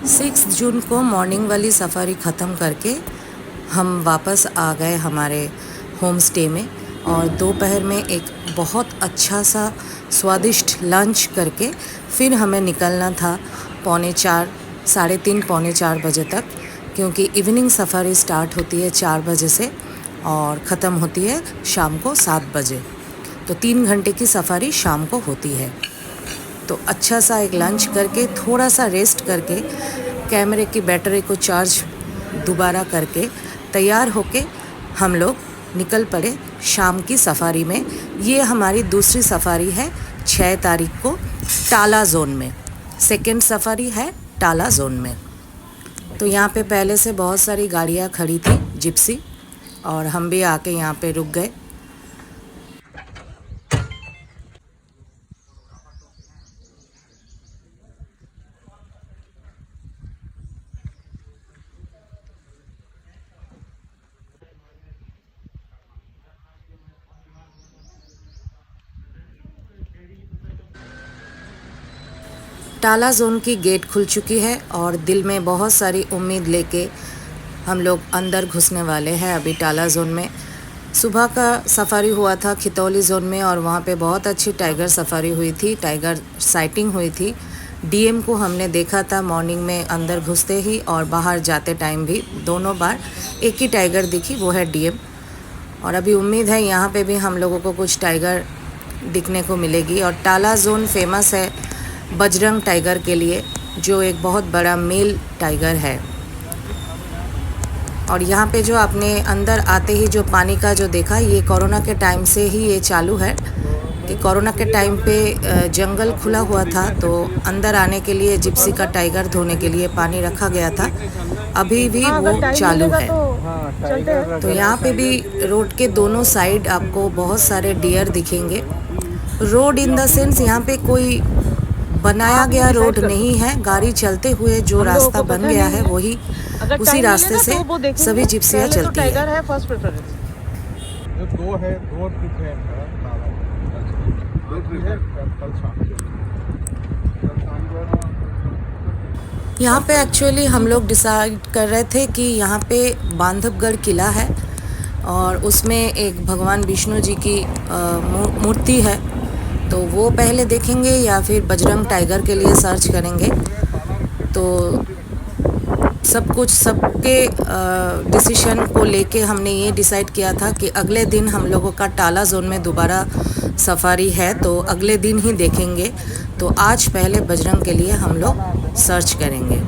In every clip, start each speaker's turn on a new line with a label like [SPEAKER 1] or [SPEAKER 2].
[SPEAKER 1] 6 जून को मॉर्निंग वाली सफ़ारी ख़त्म करके हम वापस आ गए हमारे होम स्टे में और दोपहर में एक बहुत अच्छा सा स्वादिष्ट लंच करके फिर हमें निकलना था 3:45 3:30 पौने 4 बजे तक, क्योंकि इवनिंग सफ़ारी स्टार्ट होती है 4 बजे से और ख़त्म होती है शाम को 7 बजे। तो 3 घंटे की सफ़ारी शाम को होती है। तो अच्छा सा एक लंच करके थोड़ा सा रेस्ट करके कैमरे की बैटरी को चार्ज दोबारा करके तैयार होके हम लोग निकल पड़े शाम की सफ़ारी में। ये हमारी दूसरी सफ़ारी है 6 तारीख को टाला जोन में। सेकंड सफ़ारी है टाला जोन में। तो यहाँ पे पहले से बहुत सारी गाड़ियाँ खड़ी थी जिप्सी, और हम भी आके यहाँ पे रुक गए। टाला जोन की गेट खुल चुकी है और दिल में बहुत सारी उम्मीद लेके हम लोग अंदर घुसने वाले हैं अभी टाला जोन में। सुबह का सफ़ारी हुआ था खितौली जोन में और वहाँ पे बहुत अच्छी टाइगर सफ़ारी हुई थी, टाइगर साइटिंग हुई थी। डीएम को हमने देखा था मॉर्निंग में अंदर घुसते ही और बाहर जाते टाइम भी, दोनों बार एक ही टाइगर दिखी, वो है डीएम। और अभी उम्मीद है यहाँ पे भी हम लोगों को कुछ टाइगर दिखने को मिलेगी। और टाला जोन फेमस है बजरंग टाइगर के लिए, जो एक बहुत बड़ा मेल टाइगर है। और यहाँ पे जो आपने अंदर आते ही जो पानी का जो देखा, ये कोरोना के टाइम से ही ये चालू है कि कोरोना के टाइम पे जंगल खुला हुआ था तो अंदर आने के लिए जिप्सी का टाइगर धोने के लिए पानी रखा गया था। अभी भी वो चालू है। तो यहाँ पे भी रोड के दोनों साइड आपको बहुत सारे डियर दिखेंगे। रोड इन द सेंस यहाँ पे कोई बनाया गया रोड नहीं है, गाड़ी चलते हुए जो रास्ता बन गया है वही, उसी रास्ते से सभी जिप्सियाँ चलती है। यहाँ पे एक्चुअली हम लोग डिसाइड कर रहे थे कि यहाँ पे बांधवगढ़ किला है और उसमें एक भगवान विष्णु जी की मूर्ति है, तो वो पहले देखेंगे या फिर बजरंग टाइगर के लिए सर्च करेंगे। तो सब कुछ सबके डिसीजन को लेके हमने ये डिसाइड किया था कि अगले दिन हम लोगों का टाला जोन में दोबारा सफारी है, तो अगले दिन ही देखेंगे। तो आज पहले बजरंग के लिए हम लोग सर्च करेंगे।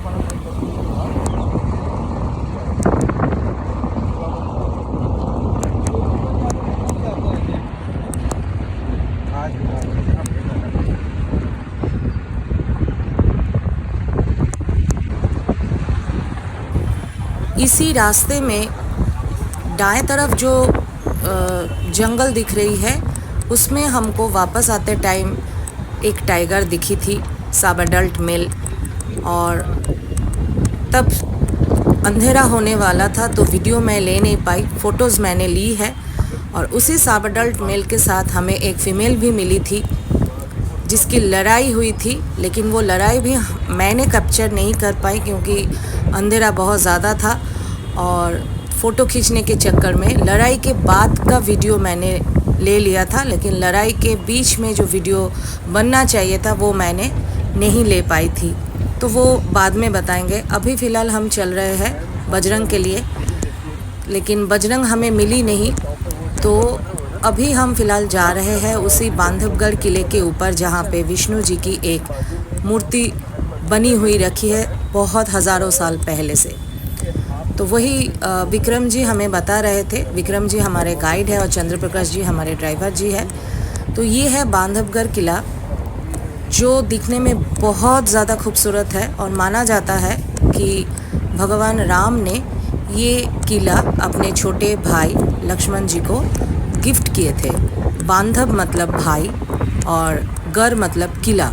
[SPEAKER 1] इसी रास्ते में दाएं तरफ जो जंगल दिख रही है उसमें हमको वापस आते टाइम एक टाइगर दिखी थी, सब अडल्ट मेल। और तब अंधेरा होने वाला था तो वीडियो मैं ले नहीं पाई, फ़ोटोज़ मैंने ली है। और उसी सब अडल्ट मेल के साथ हमें एक फ़ीमेल भी मिली थी जिसकी लड़ाई हुई थी, लेकिन वो लड़ाई भी मैंने कैप्चर नहीं कर पाई क्योंकि अंधेरा बहुत ज़्यादा था और फ़ोटो खींचने के चक्कर में लड़ाई के बाद का वीडियो मैंने ले लिया था, लेकिन लड़ाई के बीच में जो वीडियो बनना चाहिए था वो मैंने नहीं ले पाई थी, तो वो बाद में बताएंगे। अभी फ़िलहाल हम चल रहे हैं बजरंग के लिए, लेकिन बजरंग हमें मिली नहीं, तो अभी हम फ़िलहाल जा रहे हैं उसी बांधवगढ़ किले के ऊपर जहाँ पे विष्णु जी की एक मूर्ति बनी हुई रखी है बहुत हज़ारों साल पहले से। तो वही विक्रम जी हमें बता रहे थे। विक्रम जी हमारे गाइड है और चंद्र प्रकाश जी हमारे ड्राइवर जी है। तो ये है बांधवगढ़ किला, जो दिखने में बहुत ज़्यादा खूबसूरत है और माना जाता है कि भगवान राम ने ये किला अपने छोटे भाई लक्ष्मण जी को गिफ्ट किए थे। बांधव मतलब भाई और गढ़ मतलब किला,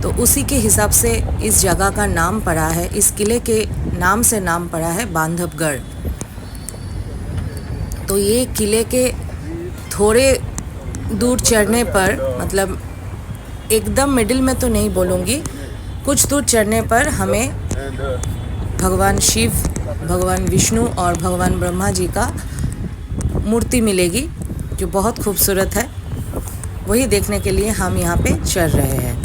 [SPEAKER 1] तो उसी के हिसाब से इस जगह का नाम पड़ा है, इस किले के नाम से नाम पड़ा है बांधवगढ़। तो ये किले के थोड़े दूर चढ़ने पर, मतलब एकदम मिडिल में तो नहीं बोलूँगी, कुछ दूर चढ़ने पर हमें भगवान शिव, भगवान विष्णु और भगवान ब्रह्मा जी का मूर्ति मिलेगी जो बहुत खूबसूरत है। वही देखने के लिए हम यहाँ पे चढ़ रहे हैं।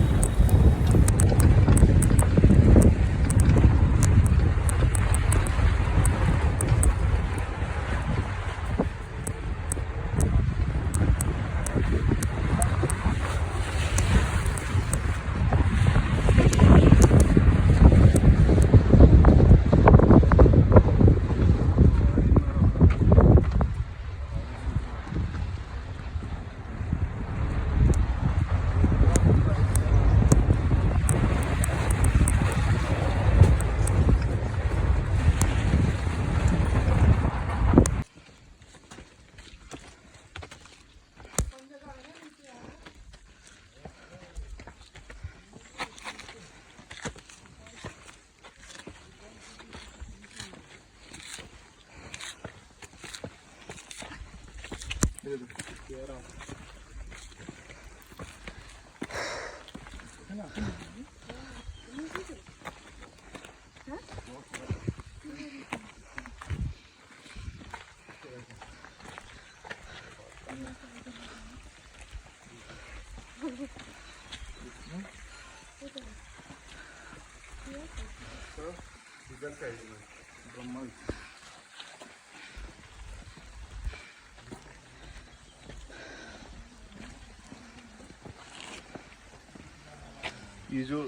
[SPEAKER 2] ये जो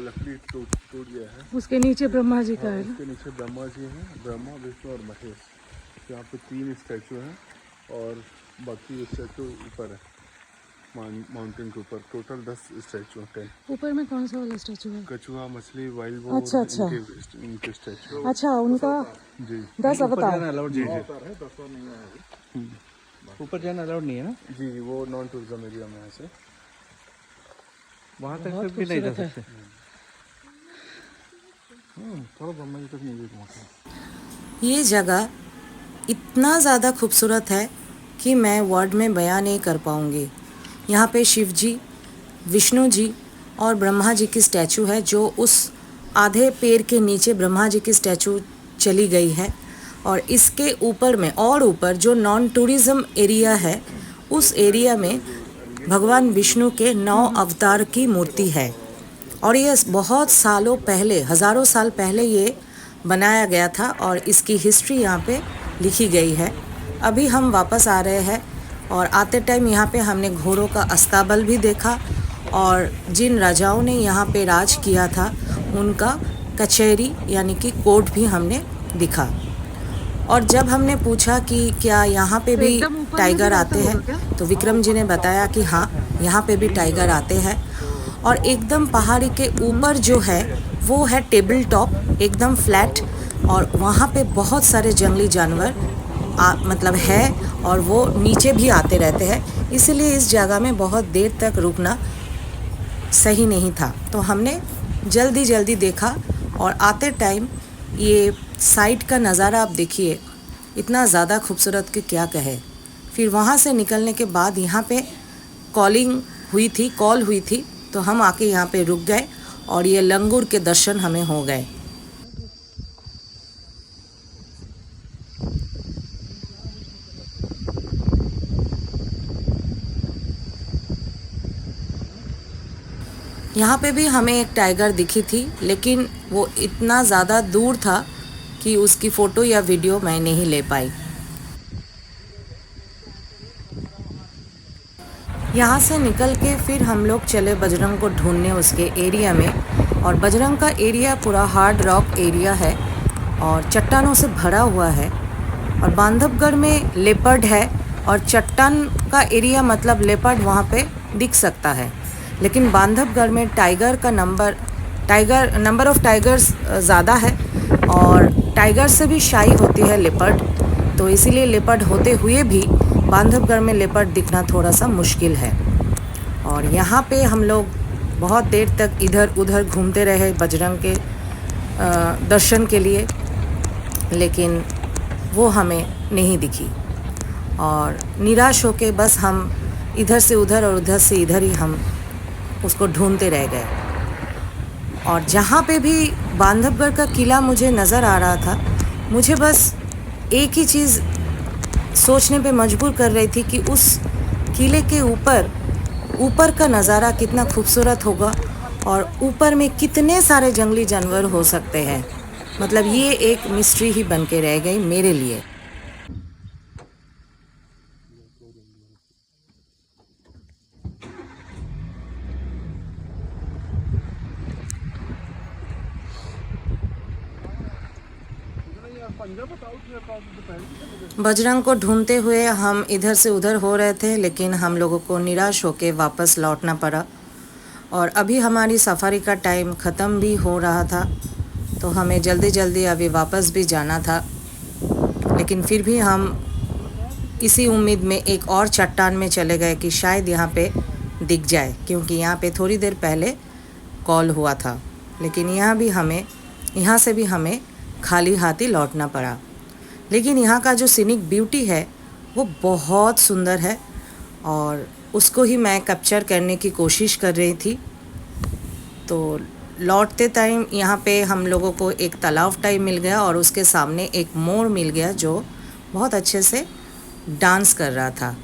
[SPEAKER 2] लकड़ी टूट गया है
[SPEAKER 3] उसके नीचे ब्रह्मा जी का है।
[SPEAKER 2] उसके नीचे ब्रह्मा जी हैं, ब्रह्मा विष्णु और महेश। यहाँ पे 3 स्टैचू हैं और बाकी स्टैचू ऊपर है माउंटेन के ऊपर। टोटल 10 स्टैचू हैं। 10
[SPEAKER 3] ऊपर में कौन सा वाला स्टैचू है?
[SPEAKER 2] कछुआ, मछली, वाइल्ड बोर,
[SPEAKER 3] अच्छा अच्छा
[SPEAKER 2] इनके स्टैचू।
[SPEAKER 3] अच्छा, उनका
[SPEAKER 2] जी
[SPEAKER 3] 10 अवतार।
[SPEAKER 2] जी जी
[SPEAKER 4] ऊपर जाना अलाउड नहीं है ना?
[SPEAKER 2] जी, वो नॉन टूरिज्म एरिया में है से
[SPEAKER 4] वहाँ तक भी नहीं जा सकते।
[SPEAKER 2] थोड़ा ब्रह्मा जी तक नहीं पहुँचा।
[SPEAKER 1] ये जगह इतना ज़्यादा खूबसूरत है कि मैं वर्ड में बयान नहीं कर पाऊँगी। यहाँ पे शिव जी, विष्णु जी और ब्रह्मा जी की स्टैचू है, जो उस आधे पेड़ के नीचे ब्रह्मा जी की स्टैचू चली गई है। और इसके ऊपर में और ऊपर जो नॉन टूरिज़म एरिया है, उस एरिया में भगवान विष्णु के 9 अवतार की मूर्ति है। और ये बहुत सालों पहले, हज़ारों साल पहले ये बनाया गया था और इसकी हिस्ट्री यहाँ पे लिखी गई है। अभी हम वापस आ रहे हैं और आते टाइम यहाँ पे हमने घोड़ों का अस्ताबल भी देखा और जिन राजाओं ने यहाँ पे राज किया था उनका कचहरी यानी कि कोर्ट भी हमने दिखा। और जब हमने पूछा कि क्या यहाँ पे भी टाइगर आते हैं, तो विक्रम जी ने बताया कि हाँ, यहाँ पे भी टाइगर आते हैं। और एकदम पहाड़ी के ऊपर जो है वो है टेबल टॉप, एकदम फ्लैट, और वहाँ पे बहुत सारे जंगली जानवर मतलब है और वो नीचे भी आते रहते हैं। इसलिए इस जगह में बहुत देर तक रुकना सही नहीं था, तो हमने जल्दी जल्दी देखा। और आते टाइम ये साइड का नज़ारा आप देखिए, इतना ज़्यादा खूबसूरत कि क्या कहे। फिर वहाँ से निकलने के बाद यहाँ पे कॉल हुई थी, तो हम आके यहाँ पे रुक गए और ये लंगूर के दर्शन हमें हो गए। यहाँ पे भी हमें एक टाइगर दिखी थी, लेकिन वो इतना ज़्यादा दूर था कि उसकी फ़ोटो या वीडियो मैं नहीं ले पाई। यहाँ से निकल के फिर हम लोग चले बजरंग को ढूंढने उसके एरिया में। और बजरंग का एरिया पूरा हार्ड रॉक एरिया है और चट्टानों से भरा हुआ है। और बांधवगढ़ में लेपर्ड है और चट्टान का एरिया मतलब लेपर्ड वहाँ पे दिख सकता है, लेकिन बांधवगढ़ में नंबर ऑफ टाइगर्स ज़्यादा है और टाइगर से भी शाई होती है लेपर्ड, तो इसीलिए लेपर्ड होते हुए भी बांधवगढ़ में लेपर्ड दिखना थोड़ा सा मुश्किल है। और यहाँ पे हम लोग बहुत देर तक इधर उधर घूमते रहे बजरंग के दर्शन के लिए, लेकिन वो हमें नहीं दिखी और निराश होके बस हम इधर से उधर और उधर से इधर ही हम उसको ढूंढते रह गए। और जहाँ पे भी बांधवगढ़ का किला मुझे नज़र आ रहा था, मुझे बस एक ही चीज़ सोचने पे मजबूर कर रही थी कि उस किले के ऊपर का नज़ारा कितना खूबसूरत होगा और ऊपर में कितने सारे जंगली जानवर हो सकते हैं। मतलब ये एक मिस्ट्री ही बन के रह गई मेरे लिए। बजरंग को ढूंढते हुए हम इधर से उधर हो रहे थे, लेकिन हम लोगों को निराश होके वापस लौटना पड़ा। और अभी हमारी सफारी का टाइम ख़त्म भी हो रहा था, तो हमें जल्दी जल्दी अभी वापस भी जाना था। लेकिन फिर भी हम इसी उम्मीद में एक और चट्टान में चले गए कि शायद यहाँ पे दिख जाए, क्योंकि यहाँ पे थोड़ी देर पहले कॉल हुआ था। लेकिन यहाँ से भी हमें खाली हाथ ही लौटना पड़ा। लेकिन यहाँ का जो सीनिक ब्यूटी है वो बहुत सुंदर है और उसको ही मैं कैप्चर करने की कोशिश कर रही थी। तो लौटते टाइम यहाँ पे हम लोगों को एक तालाब टाइप मिल गया और उसके सामने एक मोर मिल गया जो बहुत अच्छे से डांस कर रहा था।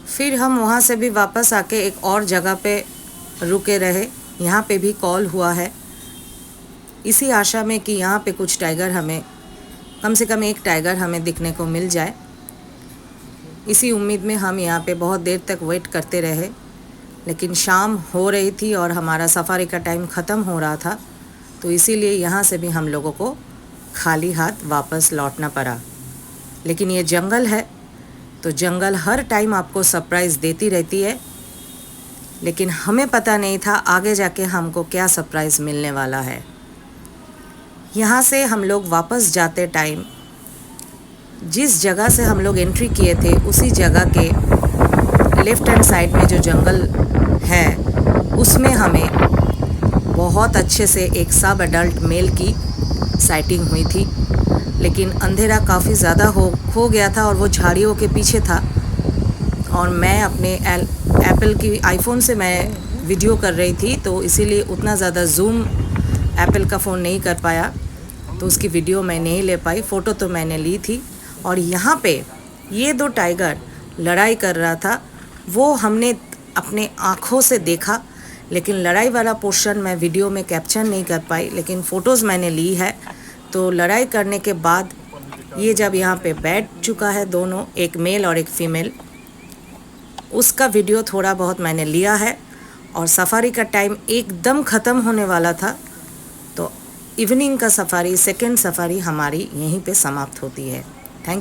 [SPEAKER 1] फिर हम वहाँ से भी वापस आके एक और जगह पे रुके रहे। यहाँ पे भी कॉल हुआ है, इसी आशा में कि यहाँ पे कुछ टाइगर हमें, कम से कम एक टाइगर हमें दिखने को मिल जाए। इसी उम्मीद में हम यहाँ पे बहुत देर तक वेट करते रहे। लेकिन शाम हो रही थी और हमारा सफारी का टाइम ख़त्म हो रहा था, तो इसीलिए यहाँ से भी हम लोगों को खाली हाथ वापस लौटना पड़ा। लेकिन ये जंगल है, तो जंगल हर टाइम आपको सरप्राइज़ देती रहती है। लेकिन हमें पता नहीं था आगे जाके हमको क्या सरप्राइज़ मिलने वाला है। यहाँ से हम लोग वापस जाते टाइम जिस जगह से हम लोग एंट्री किए थे उसी जगह के लेफ़्ट हैंड साइड में जो जंगल है उसमें हमें बहुत अच्छे से एक सब एडल्ट मेल की साइटिंग हुई थी। लेकिन अंधेरा काफ़ी ज़्यादा हो गया था और वो झाड़ियों के पीछे था और मैं अपने एप्पल की आईफोन से मैं वीडियो कर रही थी, तो इसीलिए उतना ज़्यादा जूम एप्पल का फ़ोन नहीं कर पाया, तो उसकी वीडियो मैं नहीं ले पाई। फ़ोटो तो मैंने ली थी। और यहाँ पे ये दो टाइगर लड़ाई कर रहा था, वो हमने अपने आँखों से देखा। लेकिन लड़ाई वाला पोर्शन मैं वीडियो में कैप्चर नहीं कर पाई, लेकिन फ़ोटोज़ मैंने ली है। तो लड़ाई करने के बाद ये जब यहाँ पे बैठ चुका है दोनों, एक मेल और एक फीमेल, उसका वीडियो थोड़ा बहुत मैंने लिया है। और सफारी का टाइम एकदम ख़त्म होने वाला था, तो इवनिंग का सफारी, सेकंड सफारी हमारी यहीं पे समाप्त होती है। Thank you.